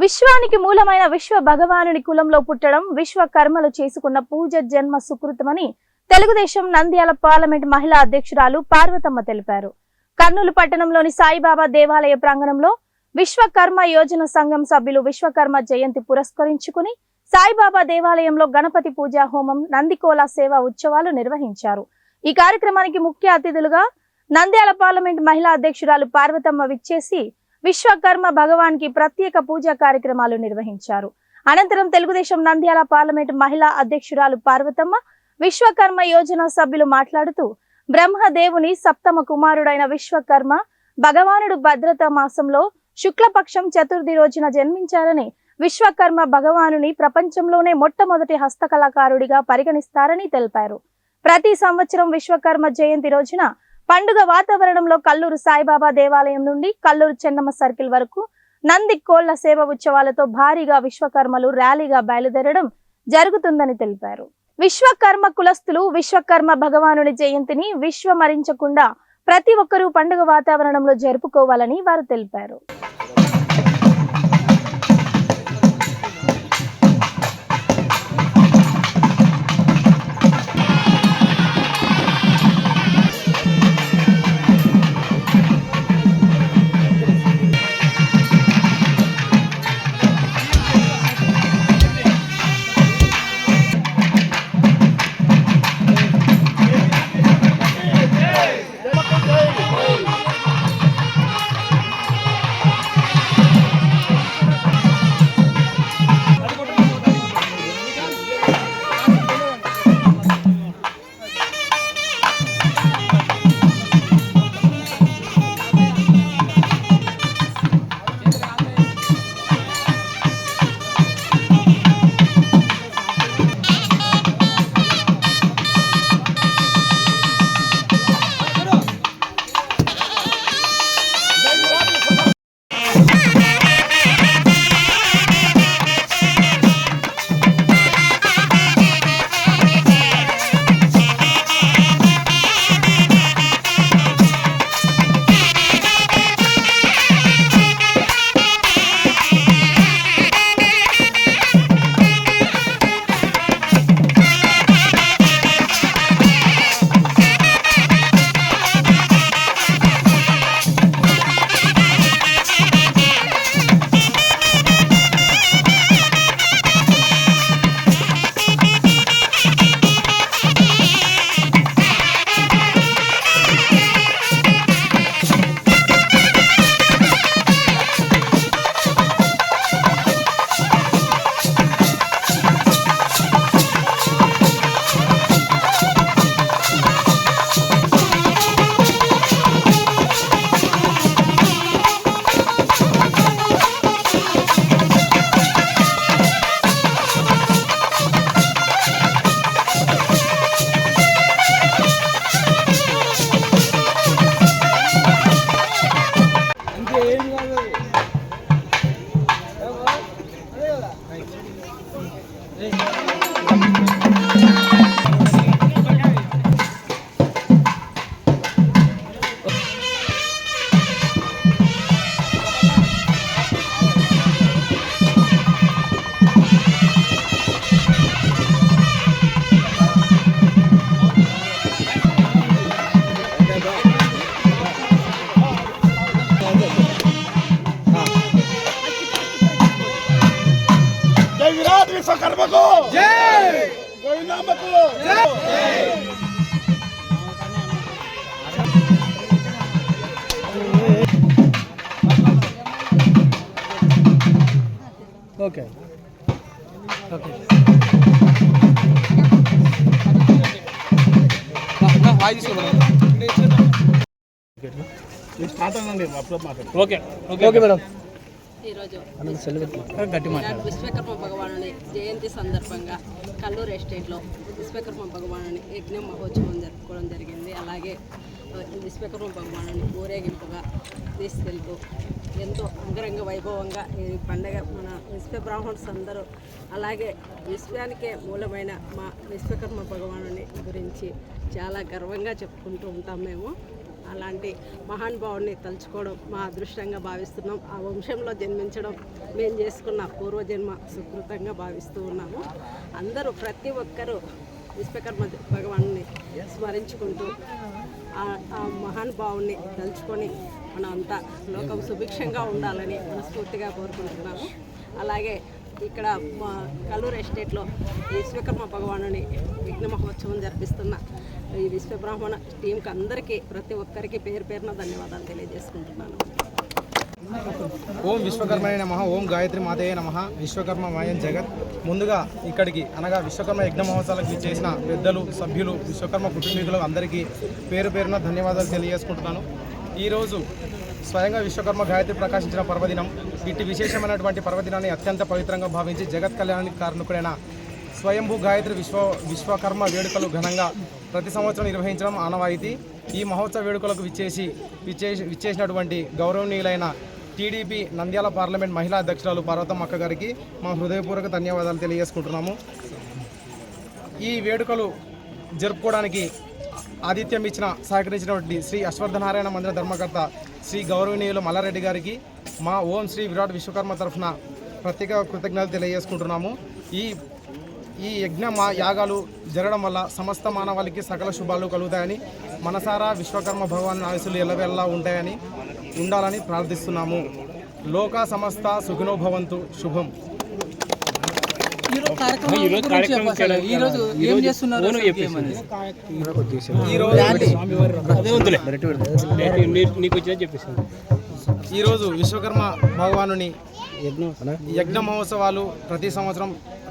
విశ్వానికి మూలమైన విశ్వ భగవానుని కులంలో పుట్టడం విశ్వకర్మలు చేసుకున్న పూజ జన్మ సుకృతమని తెలుగుదేశం నంద్యాల పార్లమెంట్ మహిళా అధ్యక్షురాలు పార్వతమ్మ తెలిపారు. కర్నూలు పట్టణంలోని సాయిబాబా దేవాలయ ప్రాంగణంలో విశ్వకర్మ యోజన సంఘం సభ్యులు విశ్వకర్మ జయంతి పురస్కరించుకుని సాయిబాబా దేవాలయంలో గణపతి పూజా హోమం, నందికోల సేవ ఉత్సవాలు నిర్వహించారు. ఈ కార్యక్రమానికి ముఖ్య అతిథులుగా నంద్యాల పార్లమెంట్ మహిళా అధ్యక్షురాలు పార్వతమ్మ విచ్చేసి విశ్వకర్మ భగవాన్కి ప్రత్యేక పూజా కార్యక్రమాలు నిర్వహించారు. అనంతరం తెలుగుదేశం నంద్యాల పార్లమెంట్ మహిళా అధ్యక్షురాలు పార్వతమ్మ విశ్వకర్మ యోజన సభ్యులు మాట్లాడుతూ బ్రహ్మదేవుని సప్తమ కుమారుడైన విశ్వకర్మ భగవానుడు భద్రత మాసంలో శుక్లపక్షం చతుర్థి రోజున జన్మించారని, విశ్వకర్మ భగవానుని ప్రపంచంలోనే మొట్టమొదటి హస్తకళాకారుడిగా పరిగణిస్తారని తెలిపారు. ప్రతి సంవత్సరం విశ్వకర్మ జయంతి రోజున పండుగ వాతావరణంలో కల్లూరు సాయిబాబా దేవాలయం నుండి కల్లూరు చెన్నమ్మ సర్కిల్ వరకు నంది కోళ్ల సేవ ఉత్సవాలతో భారీగా విశ్వకర్మలు ర్యాలీగా బయలుదేరడం జరుగుతుందని తెలిపారు. విశ్వకర్మ కులస్తులు విశ్వకర్మ భగవానుని జయంతిని విశ్వమరించకుండా ప్రతి ఒక్కరూ పండుగ వాతావరణంలో జరుపుకోవాలని వారు తెలిపారు. విశ్వకర్మకు జై, గోవిందమ్మకు జై. Okay okay okay okay madam. ఈరోజు విశ్వకర్మ భగవానుని జయంతి సందర్భంగా కల్లూరు ఎస్టేట్లో విశ్వకర్మ భగవానుని యజ్ఞ మహోత్సవం జరుపుకోవడం జరిగింది. అలాగే విశ్వకర్మ భగవానుని ఊరేగింపుగా తీసుకెళ్తూ ఎంతో అంగరంగ వైభవంగా ఈ పండగ మన విశ్వ బ్రాహ్మణ్స్ అందరూ, అలాగే విశ్వానికే మూలమైన మా విశ్వకర్మ భగవానుని గురించి చాలా గర్వంగా చెప్పుకుంటూ ఉంటాం మేము. అలాంటి మహానుభావుడిని తలుచుకోవడం మా అదృష్టంగా భావిస్తున్నాం. ఆ వంశంలో జన్మించడం మేము చేసుకున్న పూర్వజన్మ సుకృతంగా భావిస్తూ ఉన్నాము. అందరూ ప్రతి ఒక్కరూ విశ్వకర్మ భగవాన్ని స్మరించుకుంటూ ఆ మహానుభావుని తలుచుకొని మనం అంతా లోకం సుభిక్షంగా ఉండాలని మనస్ఫూర్తిగా కోరుకుంటున్నాము. అలాగే ఇక్కడ మా కల్లూరు ఎస్టేట్లో ఈ విశ్వకర్మ భగవానుని యజ్ఞ మహోత్సవం జరిపిస్తున్న ఈ విశ్వబ్రాహ్మణ టీంకి అందరికీ ప్రతి ఒక్కరికి పేరు పేరున ధన్యవాదాలు తెలియజేసుకుంటున్నాను. ఓం విశ్వకర్మయ నమః, ఓం గాయత్రి మాతయే నమః. విశ్వకర్మ మాయం జగత్. ముందుగా ఇక్కడికి అనగా విశ్వకర్మ యజ్ఞ మహోత్సవాలకు చేసిన పెద్దలు, సభ్యులు, విశ్వకర్మ కుటుంబీకులకు అందరికీ పేరు పేరున ధన్యవాదాలు తెలియజేసుకుంటున్నాను. ఈరోజు స్వయంగా విశ్వకర్మ గాయత్రి ప్రకాశించిన పర్వదినం. ఇట్టి విశేషమైనటువంటి పర్వదినాన్ని అత్యంత పవిత్రంగా భావించి జగత్ కళ్యాణానికి కారణకుడైన స్వయంభూ గాయత్రి విశ్వకర్మ వేడుకలు ఘనంగా ప్రతి సంవత్సరం నిర్వహించడం ఆనవాయితీ. ఈ మహోత్సవ వేడుకలకు విచ్చేసినటువంటి గౌరవనీయులైన టీడీపీ నంద్యాల పార్లమెంట్ మహిళా అధ్యక్షురాలు పార్వతమ్మ అక్క గారికి మా హృదయపూర్వక ధన్యవాదాలు తెలియజేసుకుంటున్నాము. ఈ వేడుకలు జరుపుకోవడానికి ఆతిథ్యం సహకరించినటువంటి శ్రీ అశ్వత్థనారాయణ మందిర ధర్మకర్త శ్రీ గౌరవనీయులు మల్లారెడ్డి గారికి మా ఓం శ్రీ విరాట్ విశ్వకర్మ తరఫున ప్రత్యేక కృతజ్ఞతలు తెలియజేసుకుంటున్నాము. ఈ యజ్ఞ యాగాలు జరగడం వల్ల సమస్త మానవాళికి సకల శుభాలు కలుగుతాయని, మనసారా విశ్వకర్మ భగవాన్ ఆశీస్సులు ఎల్లవెల్లా ఉండాలని ప్రార్థిస్తున్నాము. లోక సమస్త సుఖినో భవంతు. శుభం. ఈరోజు విశ్వకర్మ భగవానుని యజ్ఞ మహోత్సవాలు ప్రతి సంవత్సరం